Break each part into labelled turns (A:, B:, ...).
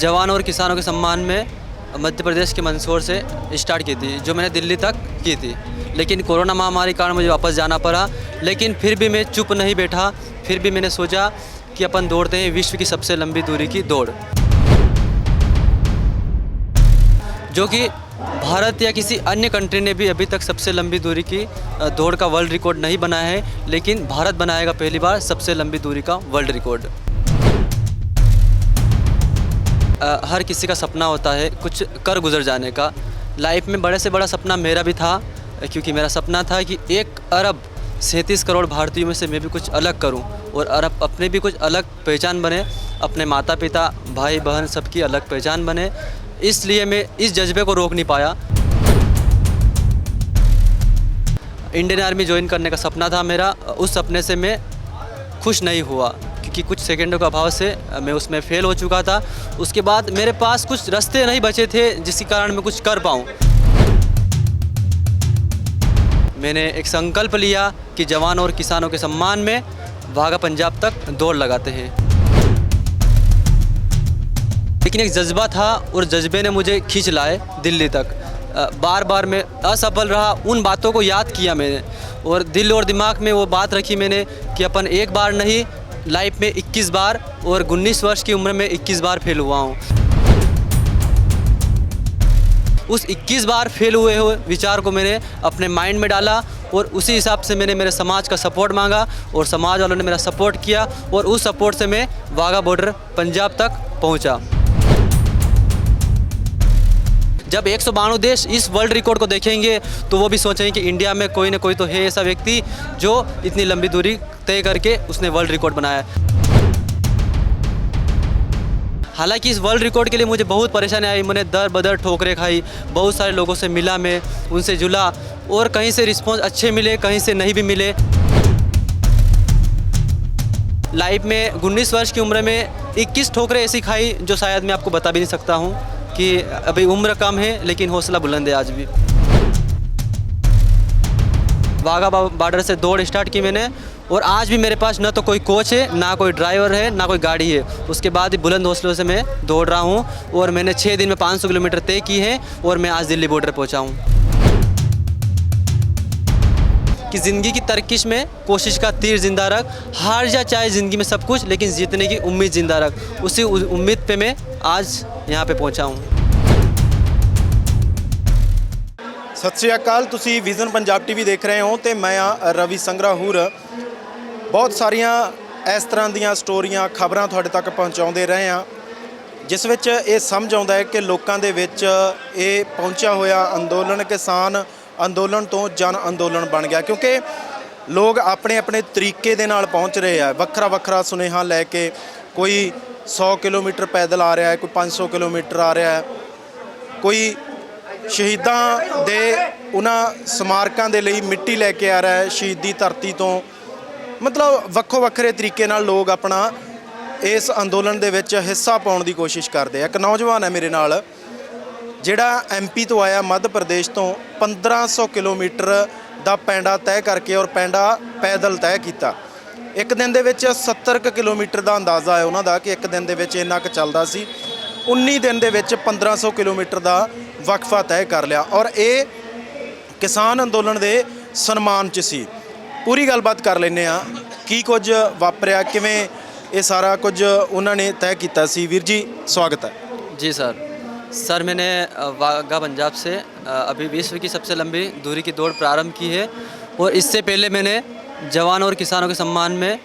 A: जवान और किसानों के सम्मान में मध्य प्रदेश के मंदसौर से स्टार्ट की थी, जो मैंने दिल्ली तक की थी। लेकिन कोरोना महामारी के कारण मुझे वापस जाना पड़ा। लेकिन फिर भी मैं चुप नहीं बैठा, फिर भी मैंने सोचा कि अपन दौड़ते हैं विश्व की सबसे लंबी दूरी की दौड़, जो कि भारत या किसी अन्य कंट्री ने भी अभी तक सबसे लंबी दूरी की दौड़ का वर्ल्ड रिकॉर्ड नहीं बनाया है। लेकिन भारत बनाएगा पहली बार सबसे लंबी दूरी का वर्ल्ड रिकॉर्ड। हर किसी का सपना होता है कुछ कर गुजर जाने का। लाइफ में बड़े से बड़ा सपना मेरा भी था, क्योंकि मेरा सपना था कि 1 अरब 37 करोड़ भारतीयों में से मैं भी कुछ अलग करूं और अरब अपने भी कुछ अलग पहचान बने, अपने माता पिता भाई बहन सबकी अलग पहचान बने। इसलिए मैं इस जज्बे को रोक नहीं पाया। इंडियन आर्मी ज्वाइन करने का सपना था मेरा, उस सपने से मैं खुश नहीं हुआ, क्योंकि कुछ सेकंडों के अभाव से मैं उसमें फेल हो चुका था। उसके बाद मेरे पास कुछ रास्ते नहीं बचे थे जिसके कारण मैं कुछ कर पाऊँ। मैंने एक संकल्प लिया कि जवान और किसानों के सम्मान में वाघा पंजाब तक दौड़ लगाते हैं। लेकिन एक जज्बा था और जज्बे ने मुझे खींच लाए दिल्ली तक। बार बार मैं असफल रहा, उन बातों को याद किया मैंने और दिल और दिमाग में वो बात रखी मैंने कि अपन एक बार नहीं, लाइफ में 21 बार और 19 वर्ष की उम्र में 21 बार फेल हुआ हूँ। उस 21 बार फेल हुए विचार को मैंने अपने माइंड में डाला और उसी हिसाब से मैंने मेरे समाज का सपोर्ट मांगा और समाज वालों ने मेरा सपोर्ट किया और उस सपोर्ट से मैं वाघा बॉर्डर पंजाब तक पहुंचा। जब 192 देश इस वर्ल्ड रिकॉर्ड को देखेंगे तो वो भी सोचेंगे कि इंडिया में कोई ना कोई तो है ऐसा व्यक्ति जो इतनी लंबी दूरी तय करके उसने वर्ल्ड रिकॉर्ड बनाया। हालांकि इस वर्ल्ड रिकॉर्ड के लिए मुझे बहुत परेशानी आई, मैंने दर बदर ठोकरें खाई, बहुत सारे लोगों से मिला, मैं उनसे जुला और कहीं से रिस्पॉन्स अच्छे मिले, कहीं से नहीं भी मिले। लाइफ में 19 वर्ष की उम्र में 21 ठोकरें ऐसी खाई जो शायद मैं आपको बता भी नहीं सकता हूँ कि अभी उम्र कम है लेकिन हौसला बुलंद है आज भी। वाघा बॉर्डर से दौड़ स्टार्ट की मैंने और आज भी मेरे पास ना तो कोई कोच है, ना कोई ड्राइवर है, ना कोई गाड़ी है। उसके बाद ही बुलंद हौसलों से मैं दौड़ रहा हूँ और मैंने 6 दिन में 500 किलोमीटर तय की है और मैं आज दिल्ली बॉर्डर पहुँचा हूँ। कि ज़िंदगी की तरकीश में कोशिश का तीर जिंदा रख, हार जा चाहे ज़िंदगी में सब कुछ, लेकिन जीतने की उम्मीद जिंदा रख। उसी उम्मीद पे मैं आज यहाँ पे पहुँचा हूँ।
B: सत श्री अकाल, तुसी विजन पंजाब टीवी देख रहे हो तो मैं हाँ रवि संग्राहूर। बहुत सारिया इस तरह ਦੀਆਂ स्टोरियां खबरां तुहाडे तक पहुँचाते रहे हैं, जिस विच ये समझ आता है कि लोगों के विच ये पहुँचा होया अंदोलन किसान अंदोलन तो जन अंदोलन बन गया, क्योंकि लोग अपने अपने तरीके दे नाल पहुँच रहे हैं। वक्रा वक्रा सुनेहा लैके कोई 100 किलोमीटर पैदल आ रहा है, कोई 500 किलोमीटर आ रहा है, कोई शहीदां दे उन्हां स्मारकां दे लई मिट्टी लैके आ रहा है शहीदी धरती तो। मतलब वक्खो वक्खरे तरीके नाल लोग अपना इस अंदोलन दे विच हिस्सा पाउण दी कोशिश करते हैं। एक नौजवान है मेरे नाल जिहड़ा MP तो आया, मध्य प्रदेश तो 1500 किलोमीटर दा पैंडा तय करके और पैंडा पैदल तय किया। एक दिन दे विच 70 किलोमीटर का अंदाज़ा है उन्हां दा कि एक दिन दे विच इन्ना क चलदा सी। 19 दिन दे विच 1500 किलोमीटर का वक्फा तय कर लिया और ये किसान अंदोलन के सन्मान च सी। पूरी गलबात कर लेने की कुछ वापरिया, किवें ये सारा कुछ उन्होंने तय किया सी। वीर जी स्वागत है।
A: जी सर, मैंने वाघा पंजाब से अभी विश्व की सबसे लंबी दूरी की दौड़ प्रारंभ की है और इससे पहले मैंने जवान और किसानों के सम्मान में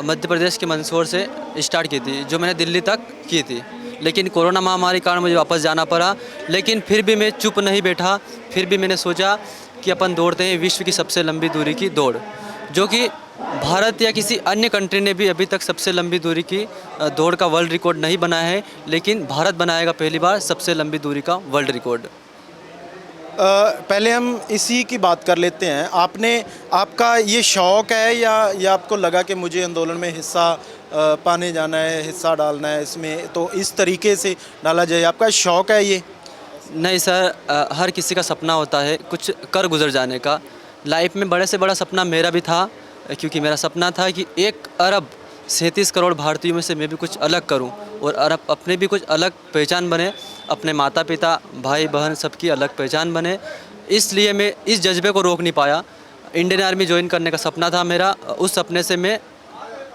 A: मध्य प्रदेश के मंदसौर से स्टार्ट की थी, जो मैंने दिल्ली तक की थी। लेकिन कोरोना महामारी के कारण मुझे वापस जाना पड़ा। लेकिन फिर भी मैं चुप नहीं बैठा, फिर भी मैंने सोचा कि अपन दौड़ते हैं विश्व की सबसे लंबी दूरी की दौड़, जो कि भारत या किसी अन्य कंट्री ने भी अभी तक सबसे लंबी दूरी की दौड़ का वर्ल्ड रिकॉर्ड नहीं बनाया है। लेकिन भारत बनाएगा पहली बार सबसे लंबी दूरी का वर्ल्ड रिकॉर्ड।
B: पहले हम इसी की बात कर लेते हैं। आपका ये शौक़ है या आपको लगा कि मुझे आंदोलन में हिस्सा पाने जाना है, हिस्सा डालना है इसमें, तो इस तरीके से डाला जाए? आपका शौक़ है ये?
A: नहीं सर, हर किसी का सपना होता है कुछ कर गुजर जाने का। लाइफ में बड़े से बड़ा सपना मेरा भी था, क्योंकि मेरा सपना था कि 1 अरब 37 करोड़ भारतीयों में से मैं भी कुछ अलग करूं और अपने भी कुछ अलग पहचान बने, अपने माता पिता भाई बहन सबकी अलग पहचान बने। इसलिए मैं इस जज्बे को रोक नहीं पाया। इंडियन आर्मी ज्वाइन करने का सपना था मेरा, उस सपने से मैं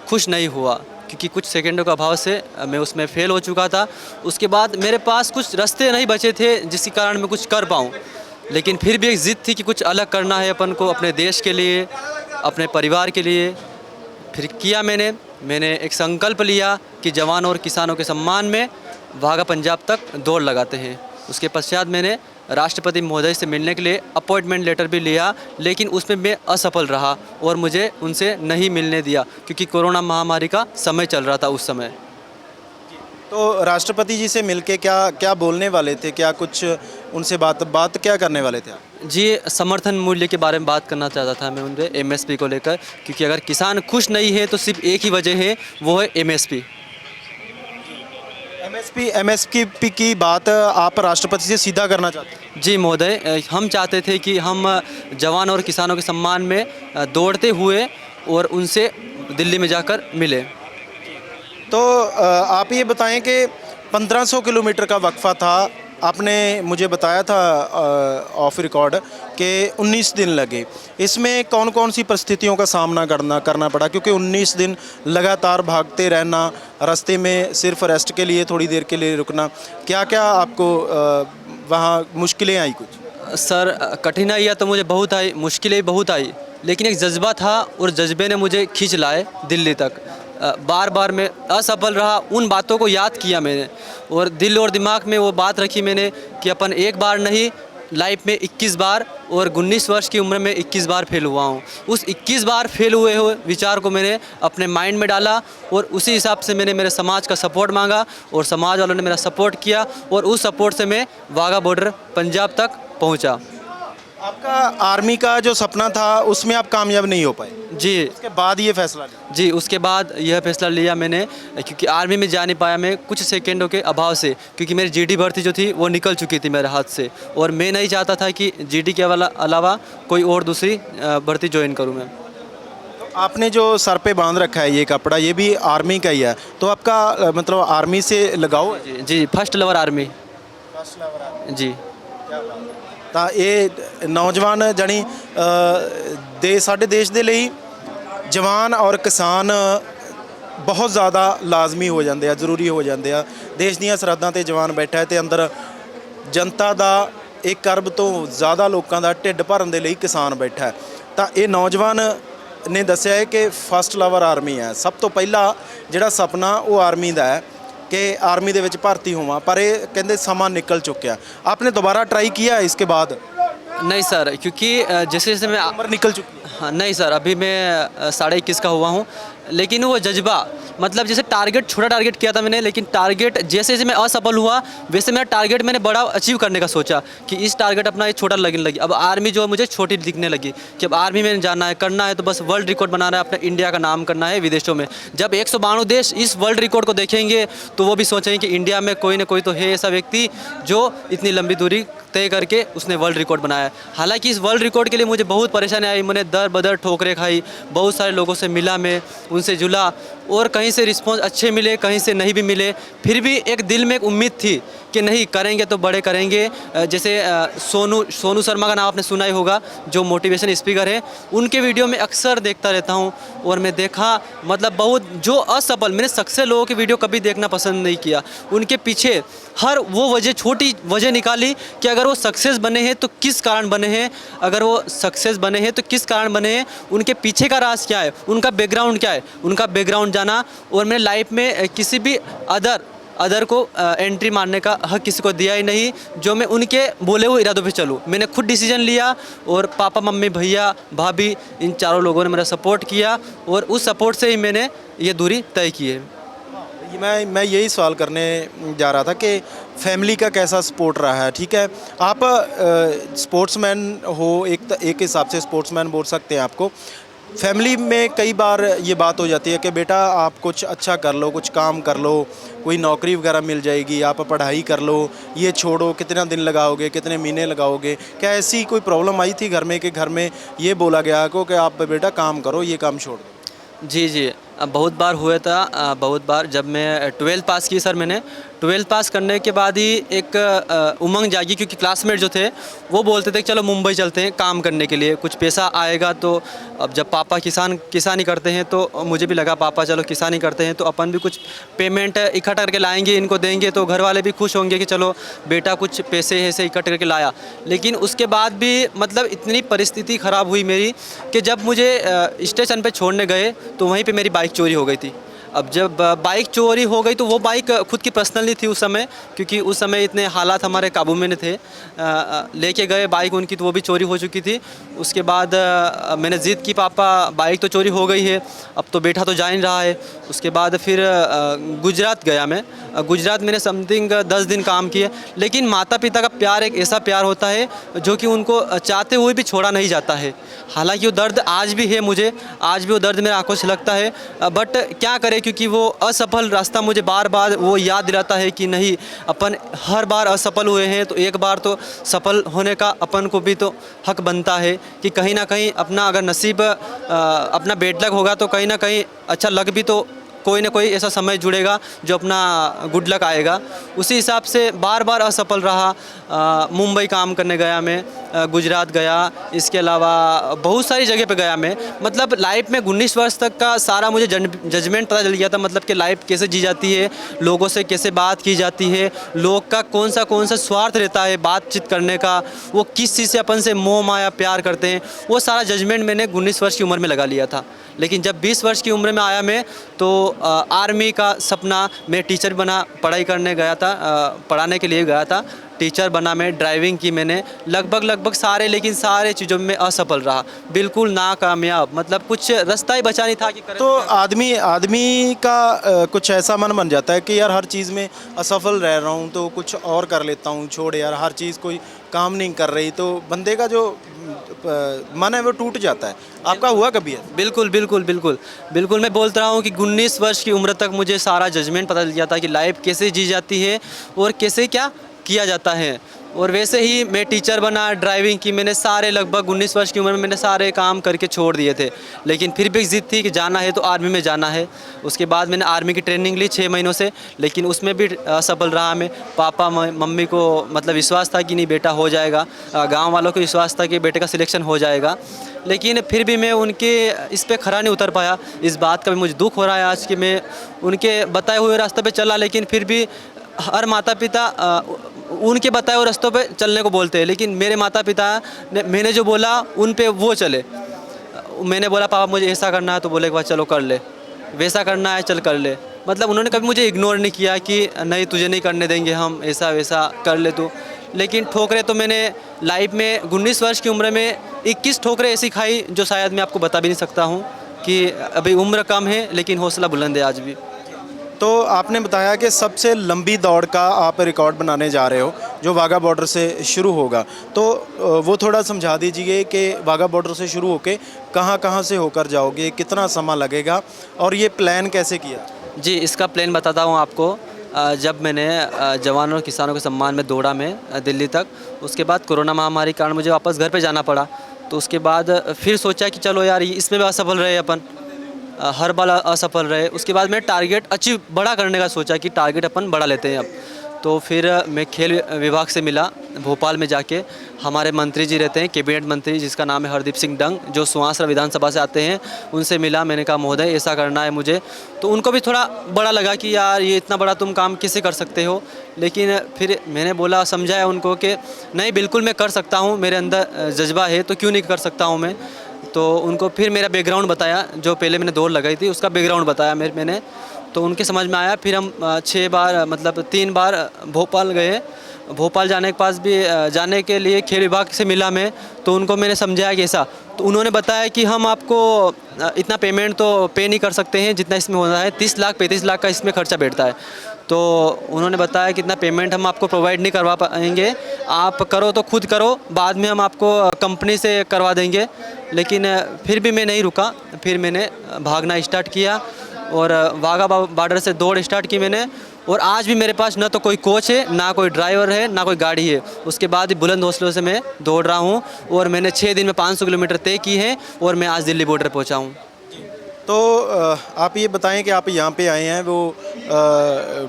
A: खुश नहीं हुआ क्योंकि कुछ सेकंडों के अभाव से मैं उसमें फ़ेल हो चुका था। उसके बाद मेरे पास कुछ रास्ते नहीं बचे थे जिसके कारण मैं कुछ कर पाऊँ, लेकिन फिर भी एक ज़िद थी कि कुछ अलग करना है अपन को, अपने देश के लिए, अपने परिवार के लिए। फिर किया मैंने एक संकल्प लिया कि जवानों और किसानों के सम्मान में वाघा पंजाब तक दौड़ लगाते हैं। उसके पश्चात मैंने राष्ट्रपति महोदय से मिलने के लिए अपॉइंटमेंट लेटर भी लिया, लेकिन उसमें मैं असफल रहा और मुझे उनसे नहीं मिलने दिया क्योंकि कोरोना महामारी का समय चल रहा था उस समय।
B: तो राष्ट्रपति जी से मिलके क्या क्या बोलने वाले थे, क्या कुछ उनसे बात क्या करने वाले थे आप?
A: जी, समर्थन मूल्य के बारे में बात करना चाहता था मैं उनसे, एमएसपी को लेकर, क्योंकि अगर किसान खुश नहीं है तो सिर्फ एक ही वजह है, वो है एमएसपी।
B: एमएसपी की बात आप राष्ट्रपति से सीधा करना चाहते हैं?
A: जी महोदय, हम चाहते थे कि हम जवान और किसानों के सम्मान में दौड़ते हुए और उनसे दिल्ली में जाकर मिले।
B: तो आप ये बताएं कि 1500 किलोमीटर का वक्फा था, आपने मुझे बताया था ऑफ रिकॉर्ड कि 19 दिन लगे। इसमें कौन कौन सी परिस्थितियों का सामना करना पड़ा, क्योंकि 19 दिन लगातार भागते रहना, रास्ते में सिर्फ रेस्ट के लिए थोड़ी देर के लिए रुकना, क्या क्या आपको वहाँ मुश्किलें आई कुछ?
A: सर, कठिनाइयाँ तो मुझे बहुत आई, मुश्किलें बहुत आई, लेकिन एक जज्बा था और जज्बे ने मुझे खींच लाए दिल्ली तक। बार बार मैं असफल रहा, उन बातों को याद किया मैंने और दिल और दिमाग में वो बात रखी मैंने कि अपन एक बार नहीं, लाइफ में 21 बार, और 19 वर्ष की उम्र में 21 बार फेल हुआ हूँ। उस 21 बार फेल हुए विचार को मैंने अपने माइंड में डाला और उसी हिसाब से मैंने मेरे समाज का सपोर्ट मांगा और समाज वालों ने मेरा सपोर्ट किया और उस सपोर्ट से मैं वाघा बॉर्डर पंजाब तक पहुँचा।
B: आपका आर्मी का जो सपना था उसमें आप कामयाब नहीं हो पाए,
A: जी
B: उसके बाद ये फैसला लिया?
A: जी, उसके बाद यह फैसला लिया मैंने क्योंकि आर्मी में जा नहीं पाया मैं कुछ सेकंडों के अभाव से, क्योंकि मेरी जीडी भर्ती जो थी वो निकल चुकी थी मेरे हाथ से और मैं नहीं चाहता था कि जीडी के अलावा कोई और दूसरी भर्ती ज्वाइन करूँ मैं।
B: तो आपने जो सर पे बांध रखा है ये कपड़ा, ये भी आर्मी का ही है, तो आपका मतलब आर्मी से लगाओ है?
A: जी जी, फर्स्ट लवर आर्मी। जी।
B: ਤਾਂ ਇਹ ਨੌਜਵਾਨ ਜਾਣੀ ਸਾਡੇ ਦੇਸ਼ ਦੇ ਲਈ ਜਵਾਨ ਔਰ ਕਿਸਾਨ ਬਹੁਤ ਜ਼ਿਆਦਾ ਲਾਜ਼ਮੀ ਹੋ ਜਾਂਦੇ ਆ, ਜ਼ਰੂਰੀ ਹੋ ਜਾਂਦੇ ਆ। ਦੇਸ਼ ਦੀਆਂ ਸਰਹੱਦਾਂ ਤੇ ਜਵਾਨ ਬੈਠਾ ਹੈ ਤੇ ਅੰਦਰ ਜਨਤਾ ਦਾ 1 ਅਰਬ ਤੋਂ ਜ਼ਿਆਦਾ ਲੋਕਾਂ ਦਾ ਢਿੱਡ ਭਰਨ ਦੇ ਲਈ ਕਿਸਾਨ ਬੈਠਾ ਹੈ। ਤਾਂ ਇਹ ਨੌਜਵਾਨ ਨੇ ਦੱਸਿਆ ਹੈ ਕਿ ਫਸਟ ਲਵਰ ਆਰਮੀ ਹੈ। ਸਭ ਤੋਂ ਪਹਿਲਾ ਜਿਹੜਾ ਸੁਪਨਾ ਉਹ ਆਰਮੀ ਦਾ ਹੈ कि आर्मी ਦੇ ਵਿੱਚ ਭਰਤੀ ਹੋਵਾਂ, पर ये कहते समा निकल चुका। आपने दोबारा ट्राई किया है इसके बाद?
A: नहीं सर, क्योंकि जैसे जैसे मैं
B: उम्र निकल चुकी है।
A: हाँ नहीं सर, अभी मैं 21.5 का हुआ हूँ, लेकिन वो जज्बा, मतलब जैसे टारगेट, छोटा टारगेट किया था मैंने, लेकिन टारगेट जैसे जैसे मैं असफल हुआ वैसे मेरा टारगेट मैंने बड़ा अचीव करने का सोचा कि इस टारगेट अपना ये छोटा लगने लगी। अब आर्मी जो है मुझे छोटी दिखने लगी कि अब आर्मी में जाना है, करना है तो बस वर्ल्ड रिकॉर्ड बनाना है, अपना इंडिया का नाम करना है विदेशों में। जब 192 देश इस वर्ल्ड रिकॉर्ड को देखेंगे तो वो भी सोचेंगे कि इंडिया में कोई ना कोई तो है ऐसा व्यक्ति जो इतनी लंबी दूरी तय करके उसने वर्ल्ड रिकॉर्ड बनाया। हालांकि इस वर्ल्ड रिकॉर्ड के लिए मुझे बहुत परेशानी आई, मैंने दर बदर ठोकरें खाई, बहुत सारे लोगों से मिला, मैं उनसे जुला और कहीं से रिस्पॉन्स अच्छे मिले, कहीं से नहीं भी मिले, फिर भी एक दिल में एक उम्मीद थी कि नहीं, करेंगे तो बड़े करेंगे। जैसे सोनू शर्मा का नाम आपने सुना ही होगा, जो मोटिवेशन स्पीकर है, उनके वीडियो में अक्सर देखता रहता हूँ और मैं देखा, मतलब बहुत जो असफल, मैंने सक्सेस लोगों के वीडियो कभी देखना पसंद नहीं किया, उनके पीछे हर वो वजह, छोटी वजह निकाली कि अगर वो सक्सेस बने हैं तो किस कारण बने हैं, अगर वो सक्सेस बने हैं तो किस कारण बने हैं, उनके पीछे का राज क्या है, उनका बैकग्राउंड क्या है, उनका बैकग्राउंड जाना। और मैंने लाइफ में किसी भी अदर को एंट्री मारने का हक किसी को दिया ही नहीं, जो मैं उनके बोले हुए इरादों पे चलूँ। मैंने खुद डिसीजन लिया और पापा मम्मी भैया भाभी इन चारों लोगों ने मेरा सपोर्ट किया और उस सपोर्ट से ही मैंने ये दूरी तय की है।
B: मैं यही सवाल करने जा रहा था कि फैमिली का कैसा सपोर्ट रहा है। ठीक है, आप स्पोर्ट्समैन हो, एक हिसाब से स्पोर्ट्समैन बोल सकते हैं आपको। फैमिली में कई बार ये बात हो जाती है कि बेटा आप कुछ अच्छा कर लो, कुछ काम कर लो, कोई नौकरी वगैरह मिल जाएगी, आप पढ़ाई कर लो, ये छोड़ो, कितना दिन लगाओगे, कितने महीने लगाओगे। क्या ऐसी कोई प्रॉब्लम आई थी घर में कि घर में ये बोला गया को कि आप बेटा काम करो, ये काम छोड़ दो?
A: जी जी, बहुत बार हुआ था, बहुत बार जब मैं 12th पास की सर मैंने 12th पास करने के बाद ही एक उमंग जागी, क्योंकि क्लासमेट जो थे वो बोलते थे कि चलो मुंबई चलते हैं काम करने के लिए, कुछ पैसा आएगा। तो अब जब पापा किसानी करते हैं तो मुझे भी लगा पापा चलो किसानी करते हैं तो अपन भी कुछ पेमेंट इकट्ठा करके लाएंगे, इनको देंगे तो घर वाले भी खुश होंगे कि चलो बेटा कुछ पैसे ऐसे इकट्ठे करके लाया। लेकिन उसके बाद भी मतलब इतनी परिस्थिति ख़राब हुई मेरी कि जब मुझे स्टेशन पे छोड़ने गए तो वहीं पे मेरी बाइक चोरी हो गई थी। अब जब बाइक चोरी हो गई तो वो बाइक खुद की पर्सनल नहीं थी उस समय, क्योंकि उस समय इतने हालात हमारे काबू में नहीं थे। लेके गए बाइक उनकी, तो वो भी चोरी हो चुकी थी। उसके बाद मैंने ज़िद की पापा बाइक तो चोरी हो गई है, अब तो बेटा तो जा नहीं रहा है। उसके बाद फिर गुजरात गया मैं। गुजरात मैंने समथिंग 10 दिन काम किए। लेकिन माता पिता का प्यार एक ऐसा प्यार होता है जो कि उनको चाहते हुए भी छोड़ा नहीं जाता है। हालांकि वो दर्द आज भी है मुझे, आज भी वो दर्द मेरे आंखों से लगता है, बट क्या करें, क्योंकि वो असफल रास्ता मुझे बार बार वो याद दिलाता है कि नहीं, अपन हर बार असफल हुए हैं तो एक बार तो सफल होने का अपन को भी तो हक बनता है कि कहीं ना कहीं अपना अगर नसीब अपना बेड लक होगा तो कहीं ना कहीं अच्छा लक भी तो कोई ना कोई ऐसा समय जुड़ेगा जो अपना गुड लक आएगा। उसी हिसाब से बार बार असफल रहा। मुंबई काम करने गया मैं, गुजरात गया, इसके अलावा बहुत सारी जगह पे गया मैं। मतलब लाइफ में 19 वर्ष तक का सारा मुझे जजमेंट पता चल गया था, मतलब कि लाइफ कैसे जी जाती है, लोगों से कैसे बात की जाती है, लोग का कौन सा स्वार्थ रहता है बातचीत करने का, वो किस चीज़ से अपन से मोह माया प्यार करते हैं, वो सारा जजमेंट मैंने 19 वर्ष की उम्र में लगा लिया था। लेकिन जब 20 वर्ष की उम्र में आया मैं तो आर्मी का सपना, मैं टीचर बना, पढ़ाई करने गया था, पढ़ाने के लिए गया था, टीचर बना मैं, ड्राइविंग की मैंने लगभग सारे, लेकिन सारे चीज़ों में असफल रहा, बिल्कुल नाकामयाब। मतलब कुछ रास्ता ही बचा नहीं था कि करें
B: तो आदमी का कुछ ऐसा मन बन जाता है कि यार हर चीज़ में असफल रह रहा हूँ तो कुछ और कर लेता हूँ, छोड़ यार हर चीज़ कोई काम नहीं कर रही, तो बंदे का जो मन है वो टूट जाता है। आपका हुआ कभी है?
A: बिल्कुल मैं बोलता रहा हूँ कि 19 वर्ष की उम्र तक मुझे सारा जजमेंट पता चल गया था कि लाइफ कैसे जी जाती है और कैसे क्या किया जाता है। और वैसे ही मैं टीचर बना, ड्राइविंग की मैंने, सारे लगभग 19 वर्ष की उम्र में मैंने सारे काम करके छोड़ दिए थे। लेकिन फिर भी एक ज़िद थी कि जाना है तो आर्मी में जाना है। उसके बाद मैंने आर्मी की ट्रेनिंग ली 6 महीनों से, लेकिन उसमें भी असफल रहा मैं। पापा मम्मी को मतलब विश्वास था कि नहीं बेटा हो जाएगा, गाँव वालों को विश्वास था कि बेटे का सिलेक्शन हो जाएगा, लेकिन फिर भी मैं उनके इस पे खरा नहीं उतर पाया। इस बात का भी मुझे दुख हो रहा है आज कि मैं उनके बताए हुए रास्ते पे चला, लेकिन फिर भी हर माता पिता उनके बताए हुए रास्तों पे चलने को बोलते हैं, लेकिन मेरे माता पिता ने मैंने जो बोला उन पे वो चले। मैंने बोला पापा मुझे ऐसा करना है तो बोले कि चलो कर ले, वैसा करना है चल कर ले। मतलब उन्होंने कभी मुझे इग्नोर नहीं किया कि नहीं तुझे नहीं करने देंगे हम, ऐसा वैसा कर ले तू। लेकिन ठोकरें तो मैंने लाइफ में 19 वर्ष की उम्र में 21 ठोकरें ऐसी खाई जो शायद मैं आपको बता भी नहीं सकता हूँ कि अभी उम्र कम है लेकिन हौसला बुलंद है आज भी।
B: तो आपने बताया कि सबसे लंबी दौड़ का आप रिकॉर्ड बनाने जा रहे हो जो वाघा बॉर्डर से शुरू होगा, तो वो थोड़ा समझा दीजिए कि वाघा बॉर्डर से शुरू होके कहाँ से होकर जाओगे, कितना समय लगेगा और ये प्लान कैसे किया?
A: जी, इसका प्लान बताता हूँ आपको। जब मैंने जवानों और किसानों के सम्मान में दौड़ा मैं दिल्ली तक, उसके बाद कोरोना महामारी के कारण मुझे वापस घर पे जाना पड़ा। तो उसके बाद फिर सोचा कि चलो यार इसमें भी असफल रहे अपन, हर बार असफल रहे। उसके बाद मैं टारगेट अचीव बड़ा करने का सोचा कि टारगेट अपन बड़ा लेते हैं अब। तो फिर मैं खेल विभाग से मिला भोपाल में जाके। हमारे मंत्री जी रहते हैं, कैबिनेट मंत्री जिसका नाम है हरदीप सिंह डंग, जो सुहासरा विधानसभा से आते हैं, उनसे मिला। मैंने कहा महोदय ऐसा करना है मुझे। तो उनको भी थोड़ा बड़ा लगा कि यार ये इतना बड़ा तुम काम कैसे कर सकते हो। लेकिन फिर मैंने बोला, समझाया उनको कि नहीं बिल्कुल मैं कर सकता हूँ, मेरे अंदर जज्बा है तो क्यों नहीं कर सकता हूँ मैं। तो उनको फिर मेरा बैकग्राउंड बताया, जो पहले मैंने दौड़ लगाई थी उसका बैकग्राउंड बताया मैंने। तो उनके समझ में आया। फिर हम 6 बार मतलब 3 बार भोपाल गए। भोपाल जाने के लिए खेल विभाग से मिला मैं। तो उनको मैंने समझाया कि ऐसा, तो उन्होंने बताया कि हम आपको इतना पेमेंट तो पे नहीं कर सकते हैं जितना इसमें होना है, 30 लाख 35 लाख का इसमें खर्चा बैठता है। तो उन्होंने बताया कि इतना पेमेंट हम आपको प्रोवाइड नहीं करवा पाएंगे, आप करो तो खुद करो, बाद में हम आपको कंपनी से करवा देंगे। लेकिन फिर भी मैं नहीं रुका, फिर मैंने भागना स्टार्ट किया और वाघा बॉर्डर से दौड़ स्टार्ट की मैंने। और आज भी मेरे पास ना तो कोई कोच है, ना कोई ड्राइवर है, ना कोई गाड़ी है। उसके बाद भी बुलंद हौसलों से मैं दौड़ रहा हूँ और मैंने 6 दिन में 500 किलोमीटर तय की है और मैं आज दिल्ली बॉर्डर पहुँचा हूँ।
B: तो आप ये बताएं कि आप यहाँ पे आए हैं, वो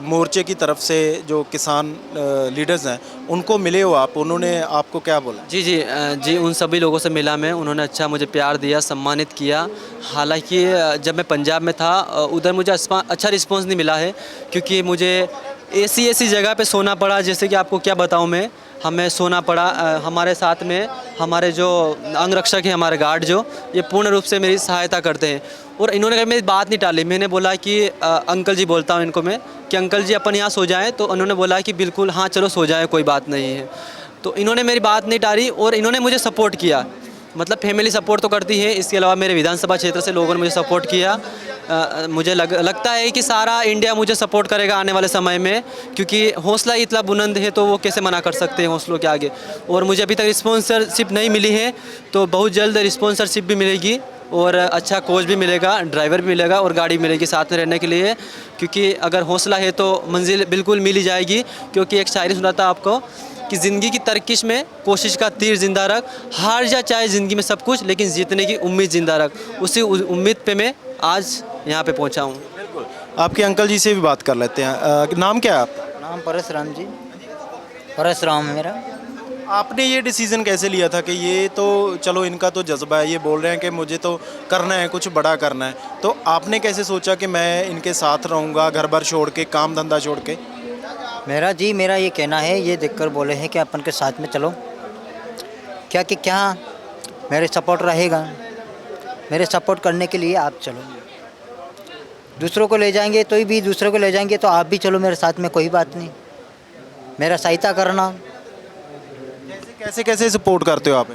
B: मोर्चे की तरफ से जो किसान लीडर्स हैं उनको मिले हो आप, उन्होंने आपको क्या बोला?
A: जी जी जी, उन सभी लोगों से मिला मैं, उन्होंने अच्छा मुझे प्यार दिया, सम्मानित किया। हालांकि जब मैं पंजाब में था उधर मुझे अच्छा रिस्पांस नहीं मिला है, क्योंकि मुझे ऐसी ऐसी जगह पे सोना पड़ा, जैसे कि आपको क्या बताऊं मैं। हमें सोना पड़ा, हमारे साथ में हमारे जो अंगरक्षक हैं, हमारे गार्ड जो, ये पूर्ण रूप से मेरी सहायता करते हैं। और इन्होंने कभी मेरी बात नहीं टाली। मैंने बोला कि अंकल जी, बोलता हूँ इनको मैं कि अंकल जी अपन यहाँ सो जाएं, तो उन्होंने बोला कि बिल्कुल हाँ चलो सो जाएं, कोई बात नहीं है। तो इन्होंने मेरी बात नहीं टाली और इन्होंने मुझे सपोर्ट किया। मतलब फैमिली सपोर्ट तो करती है, इसके अलावा मेरे विधानसभा क्षेत्र से लोगों ने मुझे सपोर्ट किया। मुझे लगता है कि सारा इंडिया मुझे सपोर्ट करेगा आने वाले समय में, क्योंकि हौसला इतना बुलंद है, तो वो कैसे मना कर सकते हैं हौसलों के आगे। और मुझे अभी तक स्पॉन्सरशिप नहीं मिली है, तो बहुत जल्द स्पॉन्सरशिप भी मिलेगी और अच्छा कोच भी मिलेगा, ड्राइवर भी मिलेगा और गाड़ी मिलेगी साथ में रहने के लिए। क्योंकि अगर हौसला है तो मंजिल बिल्कुल मिल ही जाएगी। क्योंकि एक शायरी सुनाता आपको कि ज़िंदगी की तरकीश में कोशिश का तीर जिंदा रख, हार जा चाहे ज़िंदगी में सब कुछ, लेकिन जीतने की उम्मीद जिंदा रख। उसी उम्मीद पे मैं आज यहाँ पे पहुँचा हूँ।
B: बिल्कुल। आपके अंकल जी से भी बात कर लेते हैं। नाम क्या है आपका?
C: नाम परसराम जी, परसराम मेरा।
B: आपने ये डिसीजन कैसे लिया था कि ये तो चलो इनका तो जज्बा है, ये बोल रहे हैं कि मुझे तो करना है, कुछ बड़ा करना है, तो आपने कैसे सोचा कि मैं इनके साथ रहूँगा, घर बार छोड़ के, काम धंधा छोड़ के?
C: मेरा ये कहना है, ये देखकर बोले हैं कि अपन के साथ में चलो, क्या मेरे सपोर्ट रहेगा, मेरे सपोर्ट करने के लिए आप चलो। दूसरों को ले जाएंगे तो भी, दूसरों को ले जाएंगे तो आप भी चलो मेरे साथ में, कोई बात नहीं, मेरा सहायता करना।
B: कैसे कैसे सपोर्ट करते हो आप?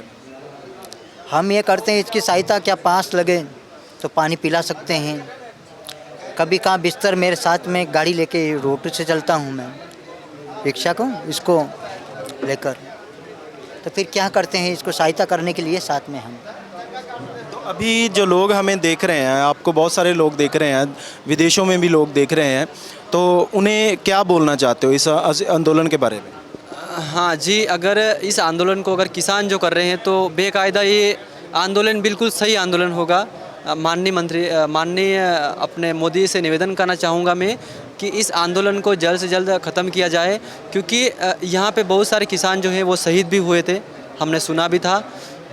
C: हम ये करते हैं, इसकी सहायता, क्या पास लगे तो पानी पिला सकते हैं। कभी कहाँ बिस्तर मेरे साथ में, गाड़ी लेके रोड से चलता हूँ मैं, रिक्शा को इसको लेकर, तो फिर क्या करते हैं, इसको सहायता करने के लिए साथ में हम।
B: तो अभी जो लोग हमें देख रहे हैं, आपको बहुत सारे लोग देख रहे हैं, विदेशों में भी लोग देख रहे हैं, तो उन्हें क्या बोलना चाहते हो इस आंदोलन के बारे में?
A: हाँ जी, अगर इस आंदोलन को अगर किसान जो कर रहे हैं, तो बेकायदा ये आंदोलन बिल्कुल सही आंदोलन होगा। माननीय अपने मोदी से निवेदन करना चाहूँगा मैं कि इस आंदोलन को जल्द से जल्द ख़त्म किया जाए, क्योंकि यहाँ पे बहुत सारे किसान जो हैं वो शहीद भी हुए थे, हमने सुना भी था।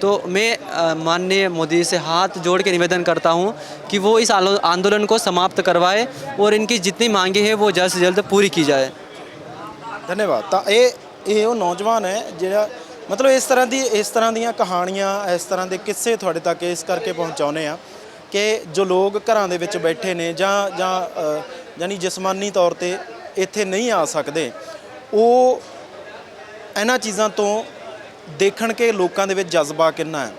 A: तो मैं माननीय मोदी से हाथ जोड़ के निवेदन करता हूँ कि वो इस आंदोलन को समाप्त करवाए और इनकी जितनी मांगे हैं वो जल्द से जल्द पूरी की जाए।
B: धन्यवाद। तो ਇਹ ਉਹ ਨੌਜਵਾਨ ਹੈ ਜਿਹੜਾ ਮਤਲਬ ਇਸ ਤਰ੍ਹਾਂ ਦੀਆਂ ਕਹਾਣੀਆਂ, ਇਸ ਤਰ੍ਹਾਂ ਦੇ ਕਿੱਸੇ ਤੁਹਾਡੇ ਤੱਕ ਇਸ ਕਰਕੇ ਪਹੁੰਚਾਉਂਦੇ ਆ ਕਿ ਜੋ ਲੋਕ ਘਰਾਂ ਦੇ ਵਿੱਚ ਬੈਠੇ ਨੇ ਜਾਂ ਯਾਨੀ ਜਿਸਮਾਨੀ ਤੌਰ ਤੇ ਇੱਥੇ ਨਹੀਂ ਆ ਸਕਦੇ, ਉਹ ਇਹਨਾਂ ਚੀਜ਼ਾਂ ਤੋਂ ਦੇਖਣ ਕਿ ਲੋਕਾਂ ਦੇ ਵਿੱਚ ਜਜ਼ਬਾ ਕਿੰਨਾ ਹੈ।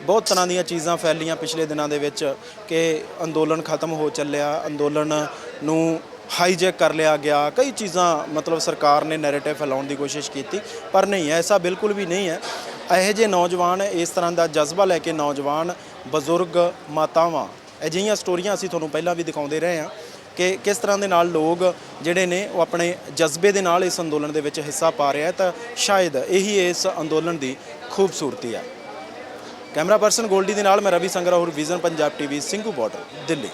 B: ਬਹੁਤ ਤਰ੍ਹਾਂ ਦੀਆਂ ਚੀਜ਼ਾਂ ਫੈਲੀਆਂ ਪਿਛਲੇ ਦਿਨਾਂ ਦੇ ਵਿੱਚ ਕਿ ਅੰਦੋਲਨ ਖਤਮ ਹੋ ਚੱਲਿਆ, ਅੰਦੋਲਨ ਨੂੰ ਹਾਈਜੈਕ ਕਰ ਲਿਆ ਗਿਆ, ਕਈ ਚੀਜ਼ਾਂ ਮਤਲਬ ਸਰਕਾਰ ਨੇ ਨੈਰੇਟਿਵ ਫੈਲਾਉਣ ਦੀ ਕੋਸ਼ਿਸ਼ ਕੀਤੀ, ਪਰ ਨਹੀਂ, ਐਸਾ ਬਿਲਕੁਲ ਵੀ ਨਹੀਂ ਹੈ। ਇਹੋ ਜਿਹੇ ਨੌਜਵਾਨ, ਇਸ ਤਰ੍ਹਾਂ ਦਾ ਜਜ਼ਬਾ ਲੈ ਕੇ ਨੌਜਵਾਨ, ਬਜ਼ੁਰਗ, ਮਾਤਾਵਾਂ, ਅਜਿਹੀਆਂ ਸਟੋਰੀਆਂ ਅਸੀਂ ਤੁਹਾਨੂੰ ਪਹਿਲਾਂ ਵੀ ਦਿਖਾਉਂਦੇ ਰਹੇ ਹਾਂ ਕਿ ਕਿਸ ਤਰ੍ਹਾਂ ਦੇ ਨਾਲ ਲੋਕ ਜਿਹੜੇ ਨੇ ਉਹ ਆਪਣੇ ਜਜ਼ਬੇ ਦੇ ਨਾਲ ਇਸ ਅੰਦੋਲਨ ਦੇ ਵਿੱਚ ਹਿੱਸਾ ਪਾ ਰਿਹਾ। ਤਾਂ ਸ਼ਾਇਦ ਇਹੀ ਇਸ ਅੰਦੋਲਨ ਦੀ ਖੂਬਸੂਰਤੀ ਹੈ। ਕੈਮਰਾ ਪਰਸਨ ਗੋਲਡੀ ਦੇ ਨਾਲ ਮੈਂ ਰਵੀ ਸੰਗਰਾ, ਹੋਰ vision Punjab TV, Singhu border, Delhi.